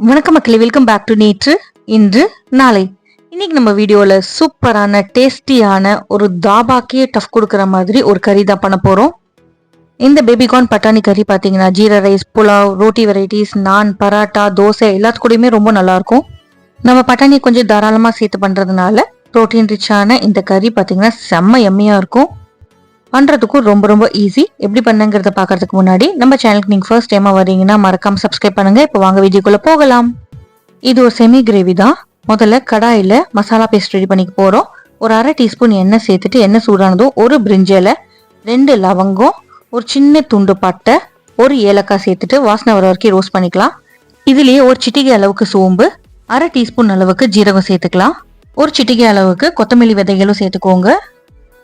வணக்கம் மக்களே, welcome back to நேற்று இன்று நாளை. இன்னைக்கு நம்ம வீடியோல சூப்பரான டேஸ்டியான ஒரு தாபாக்கே டஃப் கொடுக்குற மாதிரி ஒரு கறி தான் பண்ண போறோம். இந்த பேபிகார்ன் பட்டாணி கறி பார்த்தீங்கன்னா ஜீரா ரைஸ், புலாவ், ரோட்டி வெரைட்டிஸ், நான், பராட்டா, தோசை எல்லாத்து கூடயுமே ரொம்ப நல்லா இருக்கும். நம்ம பட்டாணி கொஞ்சம் தாராளமாக சேர்த்து பண்றதுனால ப்ரோட்டீன் ரிச்சான இந்த கறி பார்த்தீங்கன்னா செம்ம எம்மையா இருக்கும். பண்ணுறதுக்கும் ரொம்ப ரொம்ப ஈஸி. எப்படி பண்ணுங்கிறத பார்க்கறதுக்கு முன்னாடி நம்ம சேனலுக்கு நீங்கள் ஃபர்ஸ்ட் டைமாக வரீங்கன்னா மறக்காம சப்ஸ்கிரைப் பண்ணுங்க. இப்போ வாங்க வீடியோக்குள்ளே போகலாம். இது ஒரு செமி கிரேவி தான். முதல்ல கடாயில் மசாலா பேஸ்ட் ரெடி பண்ணிக்க போகிறோம். ஒரு அரை டீஸ்பூன் எண்ணெய் சேர்த்துட்டு எண்ணெய் சூடானதும் ஒரு பிரிஞ்சலை, 2 லவங்கம், ஒரு சின்ன துண்டு பட்டை, ஒரு ஏலக்காய் சேர்த்துட்டு வாசனை வர வரைக்கும் ரோஸ்ட் பண்ணிக்கலாம். இதுலேயே ஒரு சிட்டிகை அளவுக்கு சோம்பு, அரை டீஸ்பூன் அளவுக்கு ஜீரகம் சேர்த்துக்கலாம். ஒரு சிட்டிகை அளவுக்கு கொத்தமல்லி விதைகளும் சேர்த்துக்கோங்க.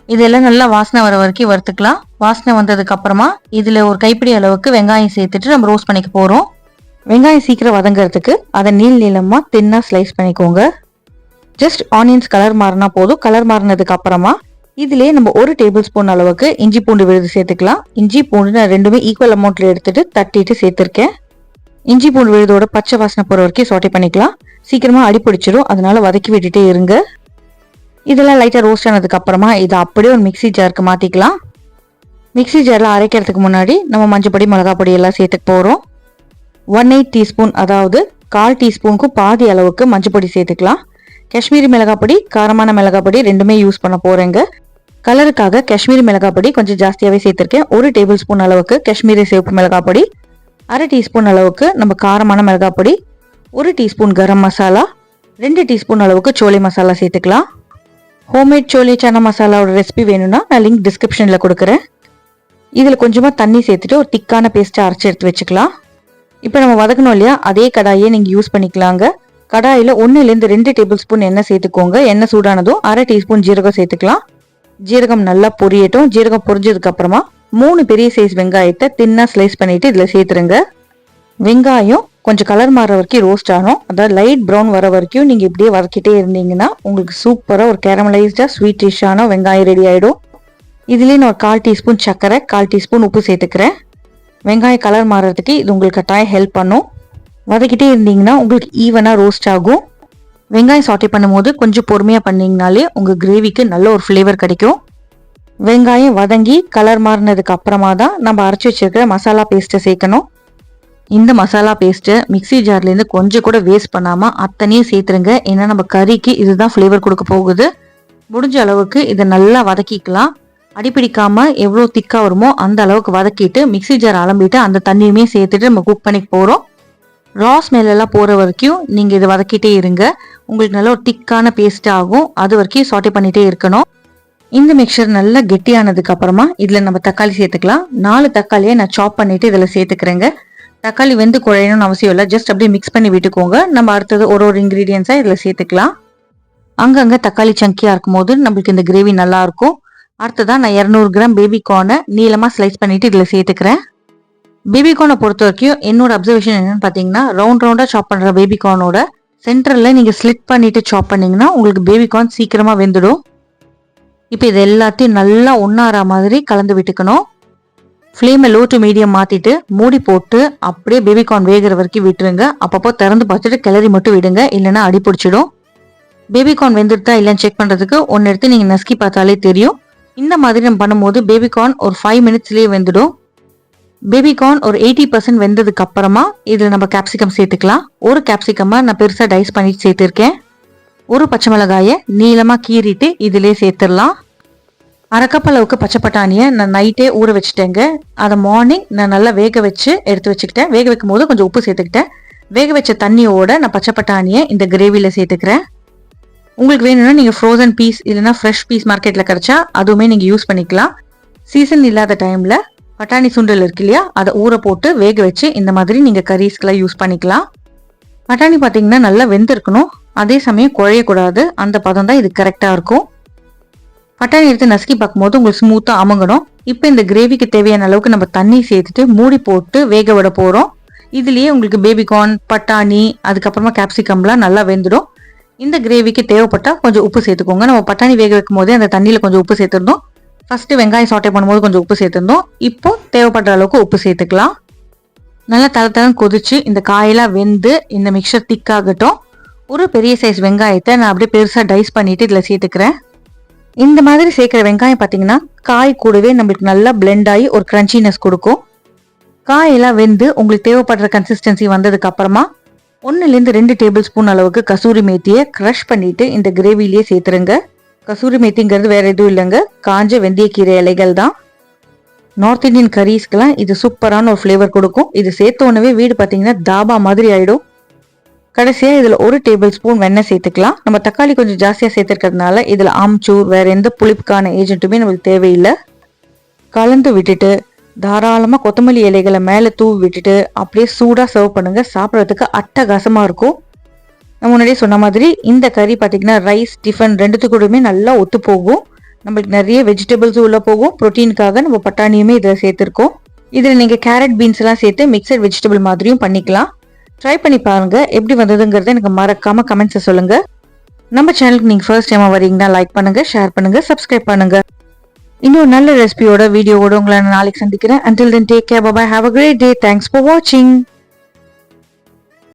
இதெல்லாம் நல்லா வாசனை வர வரைக்கும் வறுத்துக்கலாம். வாசனை வந்ததுக்கு அப்புறமா இதுல ஒரு கைப்பிடி அளவுக்கு வெங்காயம் சேர்த்துட்டு நம்ம ரோஸ்ட் பண்ணிக்க போறோம். வெங்காயம் சீக்கிரம் வதங்கிறதுக்கு அதை நீளமா தின்னா ஸ்லைஸ் பண்ணிக்கோங்க. ஜஸ்ட் ஆனியன்ஸ் கலர் மாறினா போதும். கலர் மாறினதுக்கு அப்புறமா இதுலயே நம்ம 1 டேபிள் ஸ்பூன் அளவுக்கு இஞ்சி பூண்டு விழுது சேர்த்துக்கலாம். இஞ்சி பூண்டு நான் ரெண்டுமே ஈக்குவல் அமௌண்ட்ல எடுத்துட்டு தட்டிட்டு சேர்த்திருக்கேன். இஞ்சி பூண்டு விழுதோட பச்சை வாசனை போற வரைக்கும் சோட்டை பண்ணிக்கலாம். சீக்கிரமா அடி பிடிச்சிடும், அதனால வதக்கி விட்டுட்டே இருங்க. இதெல்லாம் லைட்டாக ரோஸ்ட் ஆனதுக்கு அப்புறமா இதை அப்படியே ஒரு மிக்சி ஜாருக்கு மாற்றிக்கலாம். மிக்சி ஜாரில் அரைக்கிறதுக்கு முன்னாடி நம்ம மஞ்சப்பொடி, மிளகா பொடி எல்லாம் சேர்த்துக்க போகிறோம். 1/8 டீஸ்பூன், அதாவது 1/4 டீஸ்பூனுக்கும் பாதி அளவுக்கு மஞ்சப்பொடி சேர்த்துக்கலாம். காஷ்மீரி மிளகா பொடி, காரமான மிளகா பொடி ரெண்டுமே யூஸ் பண்ண போகிறேங்க. கலருக்காக காஷ்மீரி மிளகா பொடி கொஞ்சம் ஜாஸ்தியாகவே சேர்த்துருக்கேன். 1 டேபிள் ஸ்பூன் அளவுக்கு காஷ்மீரி சிவப்பு மிளகா பொடி, அரை டீஸ்பூன் அளவுக்கு நம்ம காரமான மிளகா பொடி, 1 டீஸ்பூன் கரம் மசாலா, 2 டீஸ்பூன் அளவுக்கு சோலை மசாலா சேர்த்துக்கலாம். ஹோம்மேட் சோலே சனா மசாலாவோட ரெசிபி வேணும்னா நான் லிங்க் டிஸ்கிரிப்ஷனில் கொடுக்குறேன். இதில் கொஞ்சமாக தண்ணி சேர்த்துட்டு ஒரு திக்கான பேஸ்ட்டை அரைச்சி எடுத்து வச்சுக்கலாம். இப்போ நம்ம வதக்கணும் இல்லையா, அதே கடாயை நீங்கள் யூஸ் பண்ணிக்கலாங்க. கடாயில் 1லேருந்து 2 டேபிள் ஸ்பூன் எண்ணெய் சேர்த்துக்கோங்க. எண்ணெய் சூடானதும் அரை டீஸ்பூன் ஜீரகம் சேர்த்துக்கலாம். ஜீரகம் நல்லா பொரியட்டும். ஜீரகம் பொரிஞ்சதுக்கு அப்புறமா 3 பெரிய சைஸ் வெங்காயத்தை தின்னா ஸ்லைஸ் பண்ணிட்டு இதில் சேர்த்துருங்க. வெங்காயம் கொஞ்சம் கலர் மாற வரைக்கும் ரோஸ்ட் ஆகணும். அதாவது லைட் ப்ரௌன் வர வரைக்கும் நீங்கள் இப்படியே வதக்கிட்டே இருந்தீங்கன்னா உங்களுக்கு சூப்பராக ஒரு கேரமலைஸ்டாக ஸ்வீட்டிஷான வெங்காயம் ரெடி ஆகிடும். இதுலேயே நான் ஒரு 1/4 டீஸ்பூன் சர்க்கரை, 1/4 டீஸ்பூன் உப்பு சேர்த்துக்கிறேன். வெங்காயம் கலர் மாறுறதுக்கு இது உங்களுக்கு கட்டாயம் ஹெல்ப் பண்ணும். வதக்கிட்டே இருந்தீங்கன்னா உங்களுக்கு ஈவனாக ரோஸ்ட் ஆகும். வெங்காயம் சாட்டே பண்ணும்போது கொஞ்சம் பொறுமையாக பண்ணிங்கனாலே உங்கள் கிரேவிக்கு நல்ல ஒரு ஃப்ளேவர் கிடைக்கும். வெங்காயம் வதங்கி கலர் மாறினதுக்கு அப்புறமா தான் நம்ம அரைச்சி வச்சிருக்கிற மசாலா பேஸ்ட்டை சேர்க்கணும். இந்த மசாலா பேஸ்ட்டை மிக்சி ஜார்லேருந்து கொஞ்சம் கூட வேஸ்ட் பண்ணாமல் அத்தனையும் சேர்த்துருங்க. ஏன்னா நம்ம கறிக்கு இதுதான் ஃப்ளேவர் கொடுக்க போகுது. முடிஞ்ச அளவுக்கு இதை நல்லா வதக்கிக்கலாம். அடிப்பிடிக்காமல் எவ்வளோ திக்காக வருமோ அந்த அளவுக்கு வதக்கிட்டு மிக்சி ஜார் அலம்பிட்டு அந்த தண்ணியுமே சேர்த்துட்டு நம்ம குக் பண்ணி போகிறோம். ரா ஸ்மெல்லாம் போகிற வரைக்கும் நீங்கள் இதை வதக்கிட்டே இருங்க. உங்களுக்கு நல்ல ஒரு திக்கான பேஸ்ட் ஆகும். அது வரைக்கும் சாட்டே பண்ணிகிட்டே இருக்கணும். இந்த மிக்சர் நல்லா கெட்டியானதுக்கு அப்புறமா இதில் நம்ம தக்காளி சேர்த்துக்கலாம். 4 தக்காளியை நான் சாப் பண்ணிட்டு இதில் சேர்த்துக்கிறேங்க. தக்காளி வெந்து குழையணும்னு அவசியம் இல்லை. ஜஸ்ட் அப்படியே மிக்ஸ் பண்ணி விட்டுக்கோங்க. நம்ம அடுத்தது ஒரு இன்க்ரீடியன்ஸாக இதில் சேர்த்துக்கலாம். அங்கங்கே தக்காளி சங்கியாக இருக்கும் போது நம்மளுக்கு இந்த கிரேவி நல்லா இருக்கும். அடுத்ததான் நான் 200 கிராம் பேபிகார்னை நீளமாக ஸ்லைஸ் பண்ணிட்டு இதில் சேர்த்துக்கிறேன். பேபிகார்னை பொறுத்த வரைக்கும் என்னோட அப்சர்வேஷன் என்னன்னு பார்த்தீங்கன்னா, ரவுண்டாக சாப் பண்ணுற பேபிகார்னோட சென்டரில் நீங்கள் ஸ்லிட் பண்ணிட்டு சாப் பண்ணிங்கன்னா உங்களுக்கு பேபிகார்ன் சீக்கிரமாக வெந்துடும். இப்போ இது எல்லாத்தையும் நல்லா ஒன்றாற மாதிரி கலந்து விட்டுக்கணும். ஃப்ளேமை லோ டு மீடியம் மாற்றிட்டு மூடி போட்டு அப்படியே பேபிகார்ன் வேகிற வரைக்கும் விட்டுருங்க. அப்பப்போ திறந்து பார்த்துட்டு கிளறி மட்டும் விடுங்க, இல்லைன்னா அடி பிடிச்சிடும். பேபிகார்ன் வெந்துருதா இல்லைன்னு செக் பண்ணுறதுக்கு ஒன்று எடுத்து நீங்கள் நசுக்கி பார்த்தாலே தெரியும். இந்த மாதிரி நம்ம பண்ணும்போது பேபிகார்ன் ஒரு 5 மினிட்ஸ்லேயே வெந்துடும். பேபிகார்ன் ஒரு 80% வெந்ததுக்கு அப்புறமா இதில் நம்ம கேப்சிகம் சேர்த்துக்கலாம். ஒரு கேப்சிகமாக நான் பெருசாக டைஸ் பண்ணிட்டு சேர்த்துருக்கேன். ஒரு பச்சை மிளகாயை நீளமாக கீறிட்டு இதிலே சேர்த்துடலாம். 1/2 கப் அளவுக்கு பச்சை பட்டாணியை நான் நைட்டே ஊற வச்சுட்டேங்க. அதை மார்னிங் நான் நல்லா வேக வச்சு எடுத்து வச்சுக்கிட்டேன். வேக வைக்கும் போது கொஞ்சம் உப்பு சேர்த்துக்கிட்டேன். வேக வச்ச தண்ணியோட நான் பச்சை பட்டாணியை இந்த கிரேவியில் சேர்த்துக்கிறேன். உங்களுக்கு வேணும்னா நீங்கள் ஃப்ரோசன் பீஸ் இல்லைன்னா ஃப்ரெஷ் பீஸ் மார்க்கெட்டில் கிடைச்சா அதுவுமே நீங்கள் யூஸ் பண்ணிக்கலாம். சீசன் இல்லாத டைமில் பட்டாணி சுண்டல் இருக்கு இல்லையா, அதை ஊற போட்டு வேக வச்சு இந்த மாதிரி நீங்கள் கரீஸ்க்கெல்லாம் யூஸ் பண்ணிக்கலாம். பட்டாணி பார்த்தீங்கன்னா நல்லா வெந்திருக்கணும், அதே சமயம் குழையக்கூடாது. அந்த பதம் தான் இது கரெக்டாக இருக்கும். பட்டாணி எடுத்து நசுக்கி பார்க்கும்போது உங்களுக்கு ஸ்மூத்தாக அமுங்கணும். இப்போ இந்த கிரேவிக்கு தேவையான அளவுக்கு நம்ம தண்ணி சேர்த்துட்டு மூடி போட்டு வேக விட போகிறோம். இதுலேயே உங்களுக்கு பேபிகார்ன், பட்டாணி, அதுக்கப்புறமா கேப்சிகம்லாம் நல்லா வெந்துடும். இந்த கிரேவிக்கு தேவைப்பட்டால் கொஞ்சம் உப்பு சேர்த்துக்கோங்க. நம்ம பட்டாணி வேக வைக்கும் போதே அந்த தண்ணியில் கொஞ்சம் உப்பு சேர்த்துருந்தோம். ஃபர்ஸ்ட் வெங்காயம் சாட்டே பண்ணும்போது கொஞ்சம் உப்பு சேர்த்துருந்தோம். இப்போ தேவைப்படுற அளவுக்கு உப்பு சேர்த்துக்கலாம். நல்லா தளத்தளன்னு கொதிச்சு இந்த காயெல்லாம் வெந்து இந்த மிக்சர் திக்காகட்டும். ஒரு பெரிய சைஸ் வெங்காயத்தை நான் அப்படியே பெருசாக டைஸ் பண்ணிட்டு இதில் சேர்த்துக்கிறேன். இந்த மாதிரி சேர்க்குற வெங்காயம் பார்த்தீங்கன்னா காய் கூடவே நம்மளுக்கு நல்லா பிளெண்ட் ஆகி ஒரு கிரன்ச்சினஸ் கொடுக்கும். காயெல்லாம் வெந்து உங்களுக்கு தேவைப்படுற கன்சிஸ்டன்சி வந்ததுக்கு அப்புறமா 1லேருந்து 2 டேபிள் ஸ்பூன் அளவுக்கு கசூரி மேத்தியை க்ரஷ் பண்ணிட்டு இந்த கிரேவிலேயே சேர்த்துருங்க. கசூரி மேத்திங்கிறது வேற எதுவும் இல்லைங்க, காஞ்ச வெந்தயக்கீரை இலைகள் தான். நார்த் இந்தியன் கரீஸ்க்கெல்லாம் இது சூப்பரான ஒரு ஃப்ளேவர் கொடுக்கும். இது சேர்த்த உடனே வீடு பார்த்தீங்கன்னா தாபா மாதிரி ஆயிடும். கடைசியாக இதில் 1 டேபிள் ஸ்பூன் வெண்ணெய் சேர்த்துக்கலாம். நம்ம தக்காளி கொஞ்சம் ஜாஸ்தியாக சேர்த்துருக்கிறதுனால இதில் ஆம்ச்சூர் வேற எந்த புளிப்புக்கான ஏஜென்ட்டுமே நம்மளுக்கு தேவையில்லை. கலந்து விட்டுட்டு தாராளமாக கொத்தமல்லி இலைகளை மேலே தூவி விட்டுட்டு அப்படியே சூடாக சர்வ் பண்ணுங்க. சாப்பிட்றதுக்கு அட்டகாசமாக இருக்கும். நான் முன்னாடியே சொன்ன மாதிரி இந்த கறி பார்த்தீங்கன்னா ரைஸ் டிஃபன் ரெண்டுத்துக்கூடமே நல்லா ஒத்து போகும். நம்மளுக்கு நிறைய வெஜிடபிள்ஸும் உள்ள போகும். ப்ரோட்டீனுக்காக நம்ம பட்டாணியுமே இதில் சேர்த்துருக்கோம். இதில் நீங்கள் கேரட் பீன்ஸ் எல்லாம் சேர்த்து மிக்சட் வெஜிடபிள் மாதிரியும் பண்ணிக்கலாம். ட்ரை பண்ணி பாருங்க, எப்படி வந்ததுங்கிறத எனக்கு மறக்காம கமெண்ட்ஸை சொல்லுங்க. நம்ம சேனலுக்கு நீங்க ஃபர்ஸ்ட் டைமா வரீங்கன்னா லைக் பண்ணுங்க, ஷேர் பண்ணுங்க, சப்ஸ்கிரைப் பண்ணுங்க. இன்னொரு நல்ல ரெசிபியோட வீடியோவோட உங்களை நாளைக்கு சந்திக்கிறேன். Until then, take care, bye bye, have a great day, thanks for watching.